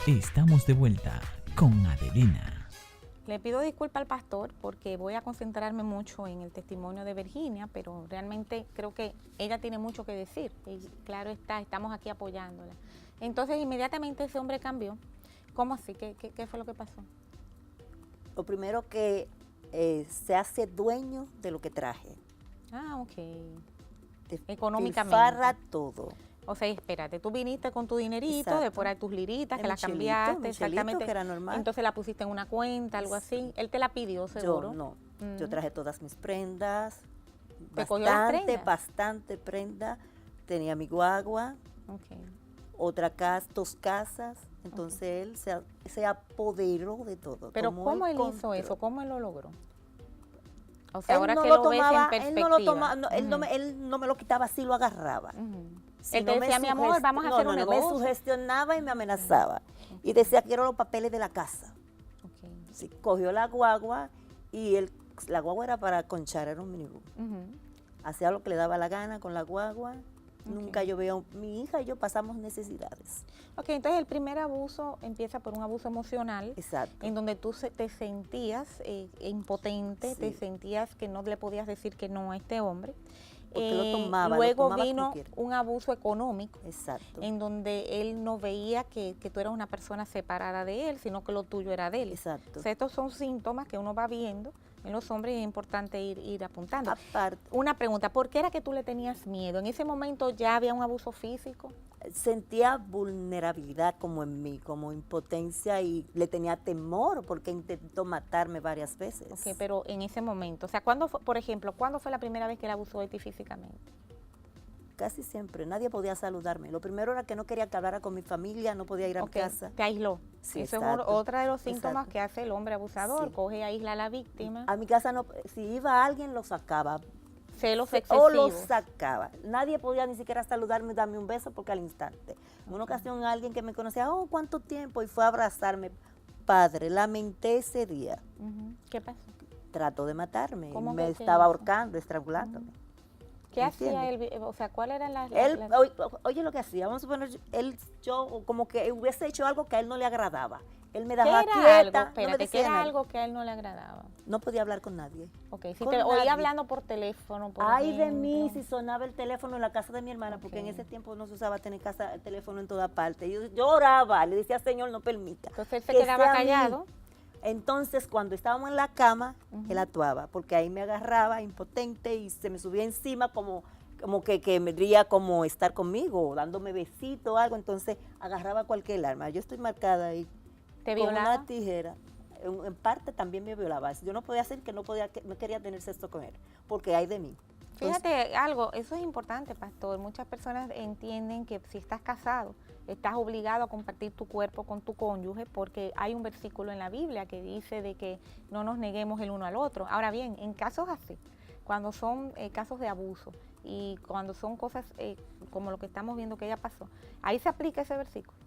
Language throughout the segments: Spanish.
Estamos de vuelta con Adelina. Le pido disculpas al pastor porque voy a concentrarme mucho en el testimonio de Virginia, pero realmente creo que ella tiene mucho que decir y claro está, estamos aquí apoyándola. Entonces inmediatamente ese hombre cambió. ¿Cómo así? ¿Qué fue lo que pasó? Lo primero que se hace dueño de lo que traje. Ah, ok. Económicamente. Económicamente. todo. O sea, espérate, tú viniste con tu dinerito, Exacto. de por ahí tus liritas, De que mi las chelito, cambiaste, mi chelito, exactamente. que era normal. Entonces la pusiste en una cuenta, algo así. Él te la pidió, seguro. Yo no. Yo traje todas mis prendas. ¿Te cogió las prendas? Bastante prenda. Tenía mi guagua. Okay. Otra casa, 2 casas. Entonces él se apoderó de todo. Pero tomó ¿cómo el él hizo control. eso? ¿Cómo él lo logró? O sea, Él ahora no que lo lo ves tomaba, en perspectiva. él no lo tomaba, no, él no me lo quitaba, así lo agarraba. Si Él te no me decía, mi amor, vamos a hacer un negocio. me sugestionaba y me amenazaba. Y decía, quiero los papeles de la casa. Okay. Sí, cogió la guagua y la guagua era para conchar, era un minibús. Hacía lo que le daba la gana con la guagua. Nunca yo veo, mi hija y yo pasamos necesidades. Ok, entonces el primer abuso empieza por un abuso emocional. Exacto. En donde tú te sentías impotente, Sí. te sentías que no le podías decir que no a este hombre. Porque lo tomaba luego como vino quiera. un abuso económico. Exacto. En donde él no veía que tú eras una persona separada de él, sino que lo tuyo era de él. Exacto. O sea, estos son síntomas que uno va viendo en los hombres y es importante ir apuntando. Aparte, Una pregunta, ¿por qué era que tú le tenías miedo? ¿En ese momento ya había un abuso físico? sentía vulnerabilidad como en mí, como impotencia y le tenía temor porque intentó matarme varias veces. Ok, pero en ese momento, o sea, ¿cuándo fue, por ejemplo, cuándo fue la primera vez que él abusó de ti físicamente? Casi siempre, nadie podía saludarme. Lo primero era que no quería que hablara con mi familia, no podía ir a mi casa. Te aisló. Sí, Eso exacto, es otro de los síntomas exacto. que hace el hombre abusador, Sí. coge, aísla a la víctima. A mi casa no, si iba alguien lo sacaba. Celos O excesivos. lo sacaba. Nadie podía ni siquiera saludarme y darme un beso porque al instante. En una ocasión alguien que me conocía, oh, ¿cuánto tiempo? Y fue a abrazarme. Padre, lamenté ese día. ¿Qué pasó? Trató de matarme. ¿Cómo Me que qué estaba hizo? ahorcando, estrangulándome. ¿Qué hacía él? O sea, ¿cuál era la...? Él, oye lo que hacía, vamos a suponer, yo como que hubiese hecho algo que a él no le agradaba. Él me dejaba ¿Qué era quieta, algo? no me Espérate, ¿qué decía era nada. algo que a él no le agradaba? No podía hablar con nadie. Ok, si Con te oía nadie. hablando por teléfono, por Ay de mí ejemplo. si sonaba el teléfono en la casa de mi hermana, porque en Ok. ese tiempo no se usaba tener teléfono en toda parte. Yo oraba, le decía, Señor, no permita. Entonces él se que quedaba sea a mí. callado. Entonces, cuando estábamos en la cama, él actuaba, porque ahí me agarraba impotente y se me subía encima como que me diría como estar conmigo, dándome besito o algo, entonces agarraba cualquier arma. Yo estoy marcada ahí ¿Te con violaba? una tijera. En parte también me violaba. Yo no podía hacer que no quería tener sexo con él, porque hay de mí. Entonces, Fíjate algo, eso es importante, pastor. Muchas personas entienden que si estás casado, estás obligado a compartir tu cuerpo con tu cónyuge porque hay un versículo en la Biblia que dice de que no nos neguemos el uno al otro. Ahora bien, en casos así, cuando son casos de abuso y cuando son cosas como lo que estamos viendo que ya pasó, ahí se aplica ese versículo.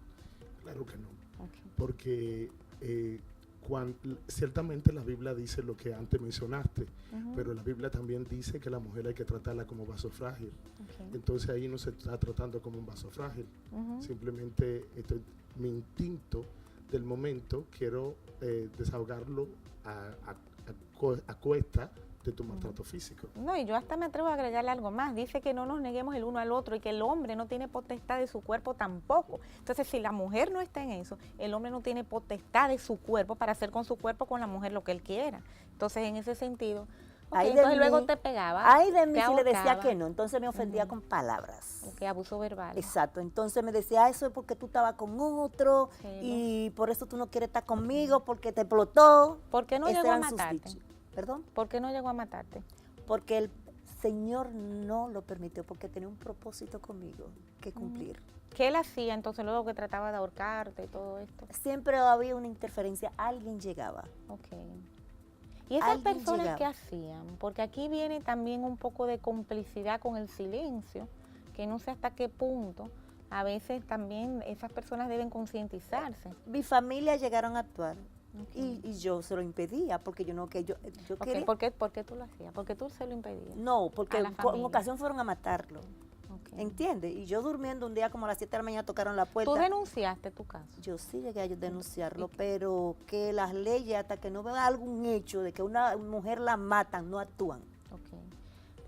Claro que no, Okay. porque ciertamente la Biblia dice lo que antes mencionaste, pero la Biblia también dice que la mujer hay que tratarla como vaso frágil. Okay. Entonces ahí no se está tratando como un vaso frágil, simplemente mi instinto del momento quiero desahogarlo a cuesta de tu maltrato físico. No, y yo hasta me atrevo a agregarle algo más. Dice que no nos neguemos el uno al otro y que el hombre no tiene potestad de su cuerpo tampoco. Entonces, si la mujer no está en eso, el hombre no tiene potestad de su cuerpo para hacer con su cuerpo, con la mujer, lo que él quiera. Entonces, en ese sentido, ay de entonces mí, luego te pegaba. ay de mí te si le decía ahorcaba. que no, entonces me ofendía con palabras. Ok, abuso verbal. Exacto, entonces me decía, eso es porque tú estabas con otro Sí, y por eso tú no quieres estar conmigo, porque te explotó. ¿Por qué no Esos llegó a eran sus matarte? dichos. ¿Perdón? ¿Por qué no llegó a matarte? Porque el Señor no lo permitió, porque tenía un propósito conmigo que cumplir. ¿Qué él hacía entonces luego que trataba de ahorcarte y todo esto? Siempre había una interferencia, alguien llegaba. Ok. ¿Y esas Alguien personas llegaba. qué hacían? Porque aquí viene también un poco de complicidad con el silencio, que no sé hasta qué punto. A veces también esas personas deben concientizarse. Mi familia llegaron a actuar. Okay. Y yo se lo impedía, porque yo Ok, quería. ¿por qué tú lo hacías? ¿Por qué tú se lo impedías? No, A porque la en familia. ocasión fueron a matarlo. Ok. ¿entiendes? Y yo durmiendo un día como a las 7 de la mañana tocaron la puerta. ¿Tú denunciaste tu caso? Yo sí llegué a denunciarlo, pero que las leyes, hasta que no vea algún hecho de que una mujer la matan, no actúan. Ok.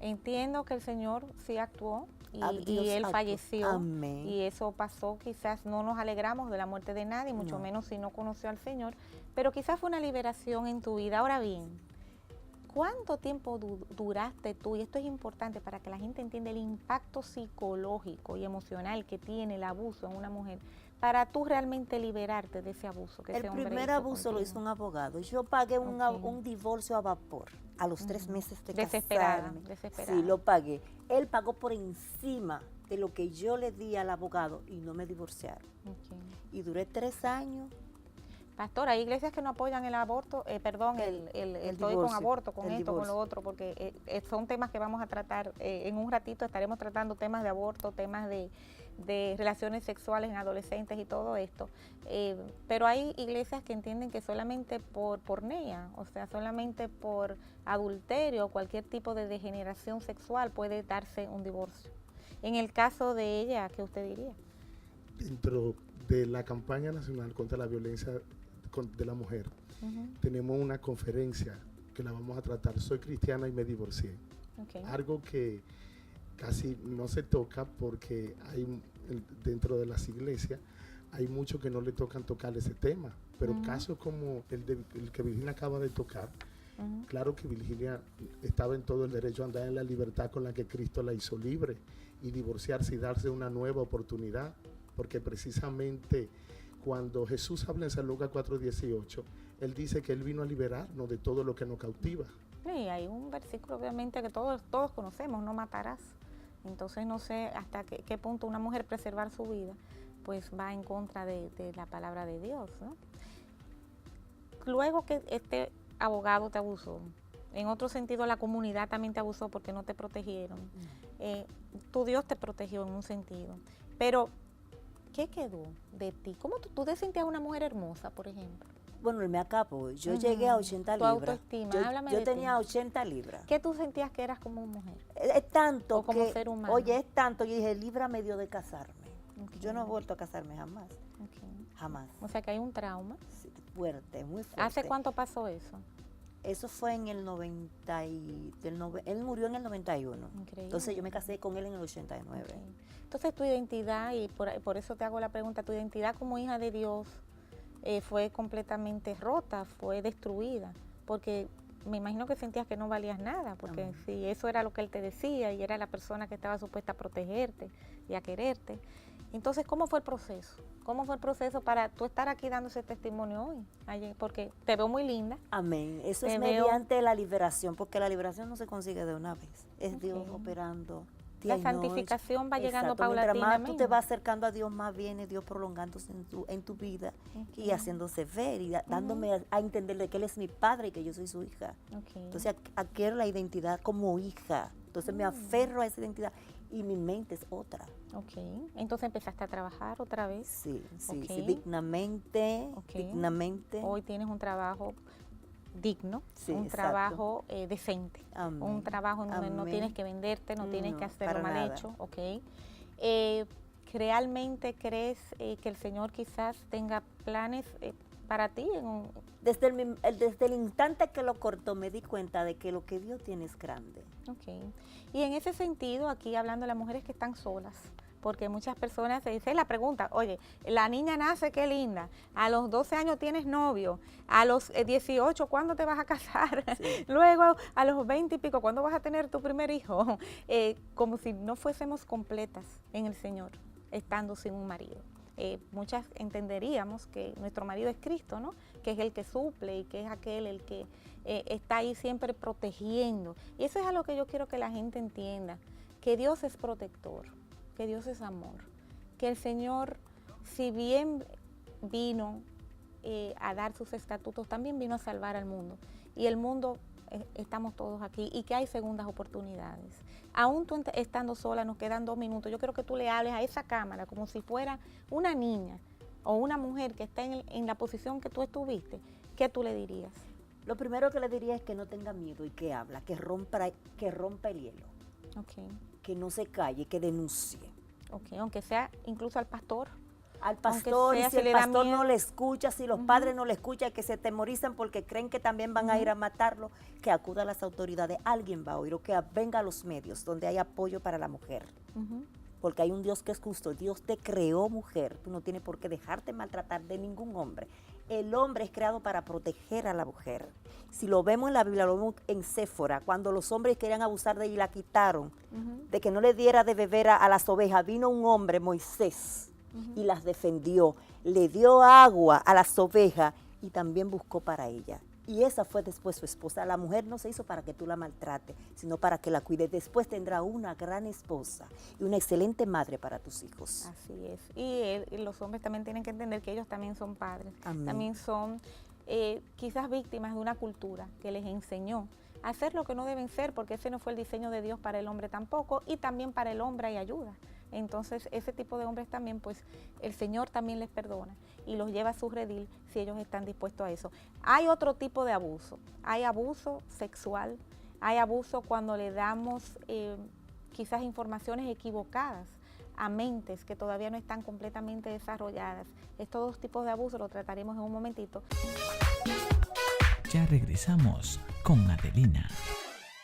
Entiendo que el Señor sí actuó y Dios Él actuó. falleció. Amén. Y eso pasó, quizás no nos alegramos de la muerte de nadie, mucho No. menos si no conoció al Señor, pero quizás fue una liberación en tu vida. Ahora bien, ¿cuánto tiempo duraste tú? Y esto es importante para que la gente entienda el impacto psicológico y emocional que tiene el abuso en una mujer para tú realmente liberarte de ese abuso que ese El hombre primer hizo abuso lo contigo. hizo un abogado. Yo pagué Ok. un divorcio a vapor a los 3 meses de Desesperada, casarme. desesperada. Sí, lo pagué. Él pagó por encima de lo que yo le di al abogado y no me divorciaron. Ok. Y duré 3 años. Pastor, hay iglesias que no apoyan el aborto, el estoy con divorcio, aborto, con el esto, con lo divorcio. otro, porque son temas que vamos a tratar en un ratito. Estaremos tratando temas de aborto, temas de relaciones sexuales en adolescentes y todo esto. Pero hay iglesias que entienden que solamente por pornea, o sea, solamente por adulterio o cualquier tipo de degeneración sexual puede darse un divorcio. En el caso de ella, ¿qué usted diría? Dentro de la campaña nacional contra la violencia de la mujer, tenemos una conferencia que la vamos a tratar. Soy cristiana y me divorcié. Okay. Algo que casi no se toca porque dentro de las iglesias hay muchos que no le tocan tocar ese tema, pero casos como el que Virginia acaba de tocar, claro que Virginia estaba en todo el derecho a andar en la libertad con la que Cristo la hizo libre y divorciarse y darse una nueva oportunidad, porque precisamente cuando Jesús habla en San Lucas 4:18, Él dice que Él vino a liberarnos de todo lo que nos cautiva. Sí, hay un versículo obviamente que todos conocemos, no matarás. Entonces no sé hasta qué punto una mujer preservar su vida pues va en contra de la palabra de Dios, ¿no? Luego que este abogado te abusó, en otro sentido la comunidad también te abusó porque no te protegieron. Tu Dios te protegió en un sentido, pero ¿qué quedó de ti? ¿Cómo tú te sentías una mujer hermosa, por ejemplo? Bueno, él me acabó. Yo llegué a 80 Tu libras. autoestima, háblame Yo de tenía ti. 80 libras. ¿Qué tú sentías que eras como mujer? Es tanto O como que, ser humano. oye, es tanto, yo dije, líbrame Dios de casarme. Ok. Yo no he vuelto a casarme jamás, Okay. jamás. O sea que hay un trauma. Sí, fuerte, muy fuerte. ¿Hace cuánto pasó eso? Eso fue en el 90 él murió en el 91. Increíble. Entonces yo me casé con él en el 89. Ok. Entonces tu identidad, y por eso te hago la pregunta, tu identidad como hija de Dios fue completamente rota, fue destruida, porque me imagino que sentías que no valías nada, porque si eso era lo que él te decía y era la persona que estaba supuesta a protegerte y a quererte. Entonces, ¿cómo fue el proceso? ¿Cómo fue el proceso para tú estar aquí dando ese testimonio hoy? Porque te veo muy linda. Amén. Eso Te es veo- mediante la liberación, porque la liberación no se consigue de una vez. Es Dios Ok. operando. La día y noche. santificación va llegando Exacto. Mientras más tú paulatinamente. te vas acercando a Dios, más viene Dios prolongándose en tu vida y haciéndose ver y dándome a entender de que Él es mi padre y que yo soy su hija. Ok. Entonces adquiero la identidad como hija. Entonces me aferro a esa identidad y mi mente es otra. Ok. Entonces empezaste a trabajar otra vez. Sí, Ok. dignamente, Ok. dignamente. Hoy tienes un trabajo digno, Sí, un exacto. trabajo decente, Amén. un trabajo en donde no Amén. tienes que venderte, no tienes No, que hacerlo para mal nada. hecho, ¿ok? ¿Realmente crees que el Señor quizás tenga planes para ti? Desde el instante que lo cortó me di cuenta de que lo que Dios tiene es grande. Ok. Y en ese sentido, aquí hablando de las mujeres que están solas, porque muchas personas se dicen la pregunta, oye, la niña nace, qué linda, a los 12 años tienes novio, a los 18, ¿cuándo te vas a casar? Sí. Luego, a los 20 y pico, ¿cuándo vas a tener tu primer hijo? Como si no fuésemos completas en el Señor, estando sin un marido. Muchas entenderíamos que nuestro marido es Cristo, ¿no? Que es el que suple y que es aquel el que está ahí siempre protegiendo. Y eso es algo que yo quiero que la gente entienda, que Dios es protector, que Dios es amor, que el Señor, si bien vino a dar sus estatutos, también vino a salvar al mundo. Y el mundo, estamos todos aquí, y que hay segundas oportunidades. Aún tú estando sola, nos quedan 2 minutos, yo quiero que tú le hables a esa cámara como si fuera una niña o una mujer que está en la posición que tú estuviste. ¿Qué tú le dirías? Lo primero que le diría es que no tenga miedo y que habla, que rompa el hielo. Okay. que no se calle, que denuncie. Ok, aunque sea incluso al pastor. Al Aunque pastor, sea, y si si le el da pastor miedo. no le escucha, si los padres no le escuchan, que se atemorizan porque creen que también van a ir a matarlo, que acuda a las autoridades, alguien va a oír, o que venga a los medios donde hay apoyo para la mujer. Porque hay un Dios que es justo, Dios te creó mujer, tú no tienes por qué dejarte maltratar de ningún hombre. El hombre es creado para proteger a la mujer. Si lo vemos en la Biblia, lo vemos en Séfora, cuando los hombres querían abusar de ella y la quitaron, de que no le diera de beber a las ovejas, vino un hombre, Moisés, y las defendió, le dio agua a las ovejas y también buscó para ella. Y esa fue después su esposa. La mujer no se hizo para que tú la maltrates, sino para que la cuides. Después tendrá una gran esposa y una excelente madre para tus hijos. Así es. Y los hombres también tienen que entender que ellos también son padres. Amén. También son quizás víctimas de una cultura que les enseñó a hacer lo que no deben ser, porque ese no fue el diseño de Dios para el hombre tampoco, y también para el hombre hay ayuda. Entonces, ese tipo de hombres también, pues, el Señor también les perdona y los lleva a su redil si ellos están dispuestos a eso. Hay otro tipo de abuso. Hay abuso sexual, hay abuso cuando le damos quizás informaciones equivocadas a mentes que todavía no están completamente desarrolladas. Estos dos tipos de abuso los trataremos en un momentito. Ya regresamos con Adelina.